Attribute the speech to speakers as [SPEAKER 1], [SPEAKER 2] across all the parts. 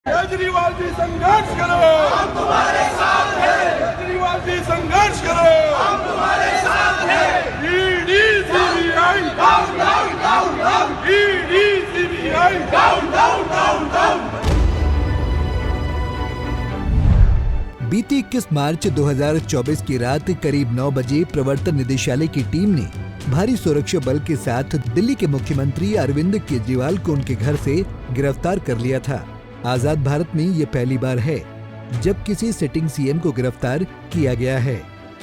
[SPEAKER 1] केजरीवाल जी संघर्ष करो, हम तुम्हारे साथ हैं। केजरीवाल जी संघर्ष करो, हम तुम्हारे साथ हैं। ED CBI down down down down, ED CBI down down down down.
[SPEAKER 2] बीती 21 मार्च 2024 की रात करीब 9 बजे प्रवर्तन निदेशालय की टीम ने भारी सुरक्षा बल के साथ दिल्ली के मुख्यमंत्री अरविंद केजरीवाल को उनके घर से गिरफ्तार कर लिया था। आजाद भारत में ये पहली बार है जब किसी सिटिंग सीएम को गिरफ्तार किया गया है।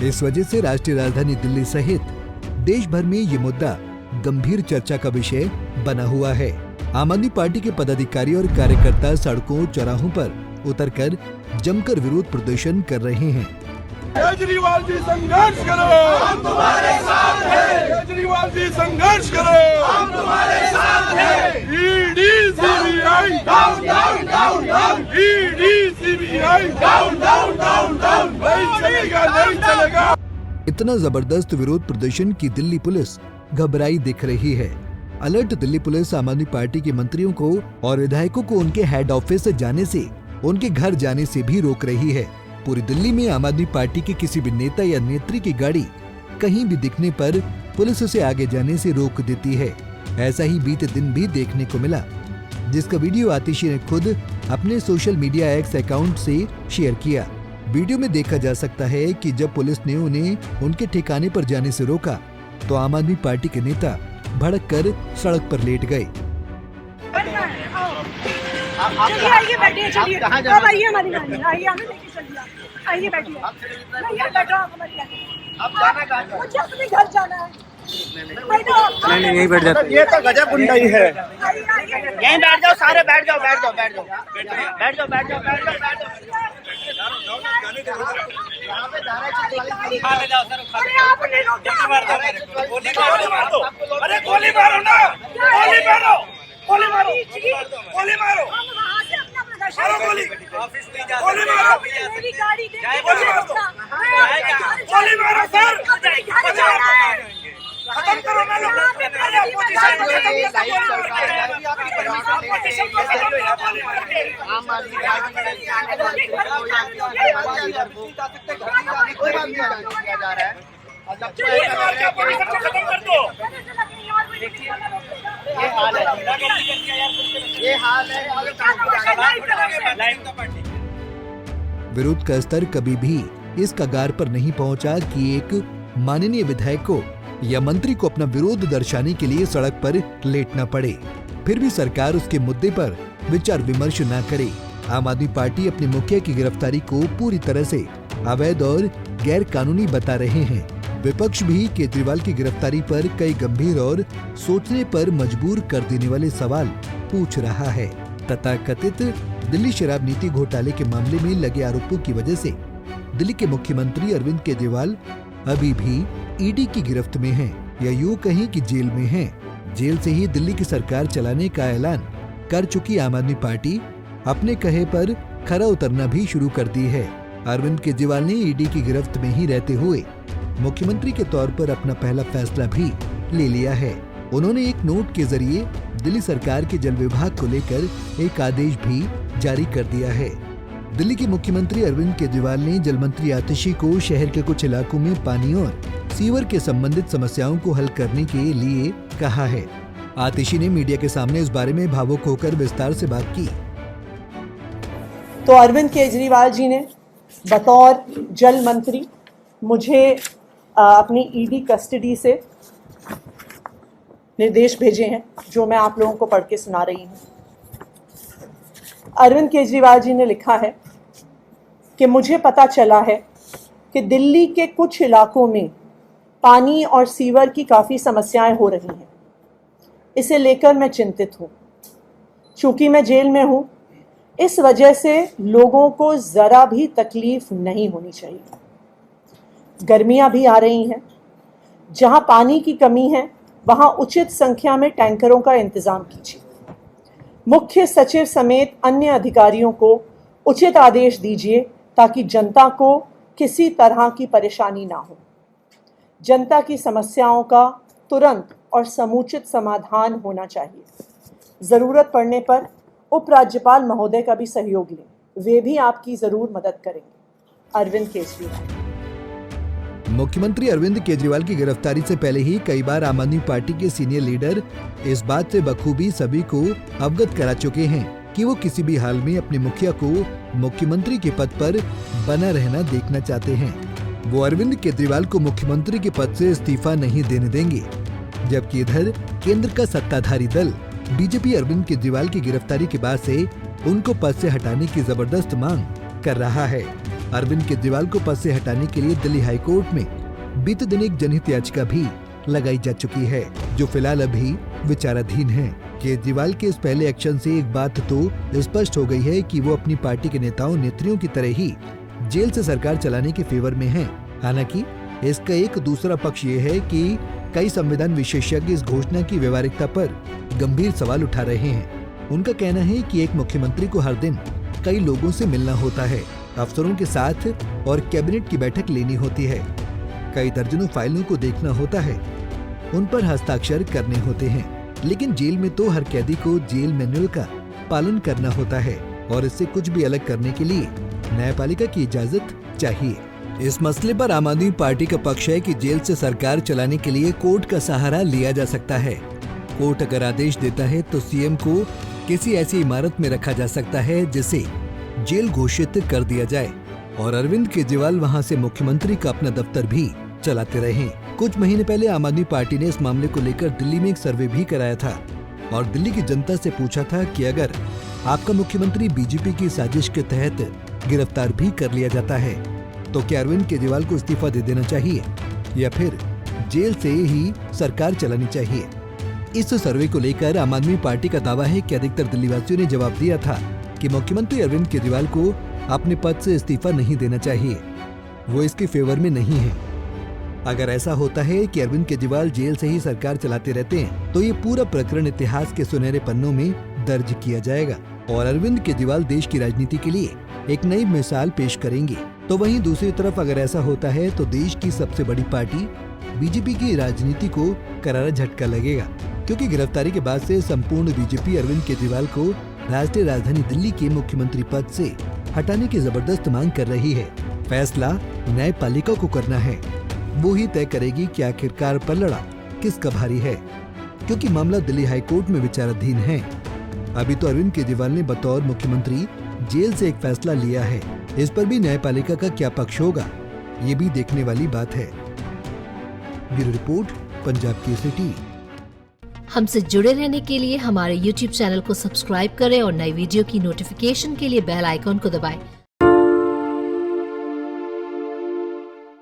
[SPEAKER 2] इस वजह से राष्ट्रीय राजधानी दिल्ली सहित देश भर में ये मुद्दा गंभीर चर्चा का विषय बना हुआ है। आम आदमी पार्टी के पदाधिकारी और कार्यकर्ता सड़कों चौराहों पर उतरकर जमकर विरोध प्रदर्शन कर रहे हैं।
[SPEAKER 1] केजरीवाल जी संघर्ष करो, हम तुम्हारे साथ हैं। केजरीवाल जी संघर्ष करो, हम तुम्हारे साथ हैं। ED CBI down down down down, ED CBI down down down down. नहीं चलेगा, नहीं चलेगा।
[SPEAKER 2] इतना जबरदस्त विरोध प्रदर्शन की दिल्ली पुलिस घबराई दिख रही है। अलर्ट दिल्ली पुलिस आम आदमी पार्टी के मंत्रियों को और विधायकों को उनके हेड ऑफिस जाने से, उनके घर जाने से भी रोक रही है। पूरी दिल्ली में आम आदमी पार्टी के किसी भी नेता या नेत्री की गाड़ी कहीं भी दिखने पर पुलिस उसे आगे जाने से रोक देती है। ऐसा ही बीते दिन भी देखने को मिला, जिसका वीडियो आतिशी ने खुद अपने सोशल मीडिया एक्स अकाउंट से शेयर किया। वीडियो में देखा जा सकता है कि जब पुलिस ने उन्हें उनके ठिकाने पर जाने से रोका तो आम आदमी पार्टी के नेता भड़क कर सड़क पर लेट गए।
[SPEAKER 3] आइए बैठिए, चलिए अब आइए हमारी गाड़ी, आइए हमें लेके चलिए, आइए बैठिए। नहीं बैठो, हमारी गाड़ी।
[SPEAKER 4] आप जाना कहाँ है?
[SPEAKER 3] मुझे अपने घर जाना है।
[SPEAKER 4] नहीं यहीं बैठ जाओ। ये तो गजब गुंडाई है। यहीं बैठ जाओ, सारे बैठ जाओ, बैठ जाओ, बैठ जाओ, बैठ जाओ, बैठ जाओ, बैठ जाओ, बैठ जाओ।
[SPEAKER 3] अरे आपने
[SPEAKER 1] गोली मार दो, अरे गोली मारो ना, गोली मारो, गोली मारो, गोली मारो,
[SPEAKER 3] हम वहाँ से अपना प्रदर्शन
[SPEAKER 1] मारो गोली, गोली मारो,
[SPEAKER 3] मेरी गाड़ी दे,
[SPEAKER 1] गोली मारो, गोली मारो सर, खत्म करो ना लोग। अरे अपोजिशन को खत्म कर दो।
[SPEAKER 4] ये हाल है।
[SPEAKER 2] विरोध का स्तर कभी भी इस कगार पर नहीं पहुंचा कि एक माननीय विधायक को या मंत्री को अपना विरोध दर्शाने के लिए सड़क पर लेटना पड़े। फिर भी सरकार उसके मुद्दे पर विचार विमर्श न करे। आम आदमी पार्टी अपने मुखिया की गिरफ्तारी को पूरी तरह से अवैध और गैर कानूनी बता रहे हैं। विपक्ष भी केजरीवाल की गिरफ्तारी पर कई गंभीर और सोचने पर मजबूर कर देने वाले सवाल पूछ रहा है। तथाकथित दिल्ली शराब नीति घोटाले के मामले में लगे आरोपों की वजह से दिल्ली के मुख्यमंत्री अरविंद केजरीवाल अभी भी ईडी की गिरफ्त में हैं, या यूं कहीं कि जेल में हैं। जेल से ही दिल्ली की सरकार चलाने का ऐलान कर चुकी आम आदमी पार्टी अपने कहे पर खरा उतरना भी शुरू कर दी है। अरविंद केजरीवाल ने ईडी की गिरफ्त में ही रहते हुए मुख्यमंत्री के तौर पर अपना पहला फैसला भी ले लिया है। उन्होंने एक नोट के जरिए दिल्ली सरकार के जल विभाग को लेकर एक आदेश भी जारी कर दिया है। दिल्ली के मुख्यमंत्री अरविंद केजरीवाल ने जल मंत्री आतिशी को शहर के कुछ इलाकों में पानी और सीवर के संबंधित समस्याओं को हल करने के लिए कहा है। आतिशी ने मीडिया के सामने इस बारे में भावुक होकर विस्तार से बात की।
[SPEAKER 3] तो अरविंद केजरीवाल जी ने बतौर जल मंत्री मुझे अपनी ईडी कस्टडी से निर्देश भेजे हैं, जो मैं आप लोगों को पढ़ के सुना रही हूँ। अरविंद केजरीवाल जी ने लिखा है कि मुझे पता चला है कि दिल्ली के कुछ इलाकों में पानी और सीवर की काफ़ी समस्याएं हो रही हैं। इसे लेकर मैं चिंतित हूँ। चूँकि मैं जेल में हूँ, इस वजह से लोगों को ज़रा भी तकलीफ नहीं होनी चाहिए। गर्मियाँ भी आ रही हैं। जहाँ पानी की कमी है वहाँ उचित संख्या में टैंकरों का इंतज़ाम कीजिए। मुख्य सचिव समेत अन्य अधिकारियों को उचित आदेश दीजिए ताकि जनता को किसी तरह की परेशानी ना हो। जनता की समस्याओं का तुरंत और समुचित समाधान होना चाहिए। ज़रूरत पड़ने पर उपराज्यपाल महोदय का भी सहयोग लें, वे भी आपकी जरूर मदद करेंगे। अरविंद केजरीवाल।
[SPEAKER 2] मुख्यमंत्री अरविंद केजरीवाल की गिरफ्तारी से पहले ही कई बार आम आदमी पार्टी के सीनियर लीडर इस बात से बखूबी सभी को अवगत करा चुके हैं कि वो किसी भी हाल में अपने मुखिया को मुख्यमंत्री के पद पर बना रहना देखना चाहते हैं। वो अरविंद केजरीवाल को मुख्यमंत्री के पद से इस्तीफा नहीं देने देंगे, जबकि इधर केंद्र का सत्ताधारी दल बीजेपी अरविंद केजरीवाल की गिरफ्तारी के बाद से उनको पद से हटाने की जबरदस्त मांग कर रहा है। अरविंद केजरीवाल को पद से हटाने के लिए दिल्ली हाई कोर्ट में बीते दिन एक जनहित याचिका भी लगाई जा चुकी है, जो फिलहाल अभी विचाराधीन है। केजरीवाल के इस पहले एक्शन से एक बात तो स्पष्ट हो गई है कि वो अपनी पार्टी के नेताओं नेत्रियों की तरह ही जेल से सरकार चलाने के फेवर में हैं। हालांकि इसका एक दूसरा पक्ष ये है कि कई संविधान विशेषज्ञ इस घोषणा की व्यवहारिकता पर गंभीर सवाल उठा रहे हैं। उनका कहना है कि एक मुख्यमंत्री को हर दिन कई लोगों से मिलना होता है, अफसरों के साथ और कैबिनेट की बैठक लेनी होती है, कई दर्जनों फाइलों को देखना होता है, उन पर हस्ताक्षर करने होते हैं। लेकिन जेल में तो हर कैदी को जेल मैनुअल का पालन करना होता है और इससे कुछ भी अलग करने के लिए न्यायपालिका की इजाजत चाहिए। इस मसले पर आम आदमी पार्टी का पक्ष है कि जेल से सरकार चलाने के लिए कोर्ट का सहारा लिया जा सकता है। कोर्ट अगर आदेश देता है तो सीएम को किसी ऐसी इमारत में रखा जा सकता है जिसे जेल घोषित कर दिया जाए और अरविंद केजरीवाल वहां से मुख्यमंत्री का अपना दफ्तर भी चलाते रहें। कुछ महीने पहले आम आदमी पार्टी ने इस मामले को लेकर दिल्ली में एक सर्वे भी कराया था और दिल्ली की जनता से पूछा था कि अगर आपका मुख्यमंत्री बीजेपी की साजिश के तहत गिरफ्तार भी कर लिया जाता है तो क्या अरविंद केजरीवाल को इस्तीफा दे देना चाहिए या फिर जेल से ही सरकार चलानी चाहिए। इस सर्वे को लेकर आम आदमी पार्टी का दावा है कि अधिकतर दिल्ली वासियों ने जवाब दिया था कि मुख्यमंत्री अरविंद केजरीवाल को अपने पद से इस्तीफा नहीं देना चाहिए, वो इसके फेवर में नहीं है। अगर ऐसा होता है कि अरविंद केजरीवाल जेल से ही सरकार चलाते रहते हैं तो ये पूरा प्रकरण इतिहास के सुनहरे पन्नों में दर्ज किया जाएगा और अरविंद केजरीवाल देश की राजनीति के लिए एक नई मिसाल पेश करेंगे। तो वहीं दूसरी तरफ अगर ऐसा होता है तो देश की सबसे बड़ी पार्टी बीजेपी की राजनीति को करारा झटका लगेगा, क्योंकि गिरफ्तारी के बाद से संपूर्ण बीजेपी अरविंद केजरीवाल को राष्ट्रीय राजधानी दिल्ली के मुख्यमंत्री पद से हटाने की जबरदस्त मांग कर रही है। फैसला न्यायपालिका को करना है, वो ही तय करेगी कि आखिरकार पलड़ा किसका भारी है, क्योंकि मामला दिल्ली हाई कोर्ट में विचाराधीन है। अभी तो अरविंद केजरीवाल ने बतौर मुख्यमंत्री जेल से एक फैसला लिया है, इस पर भी न्यायपालिका का क्या पक्ष होगा, ये भी देखने वाली बात है। Bureau report, Punjab Kesari.
[SPEAKER 5] हमसे जुड़े रहने के लिए हमारे YouTube चैनल को सब्सक्राइब करें और नई वीडियो की नोटिफिकेशन के लिए बेल आइकॉन को दबाएं।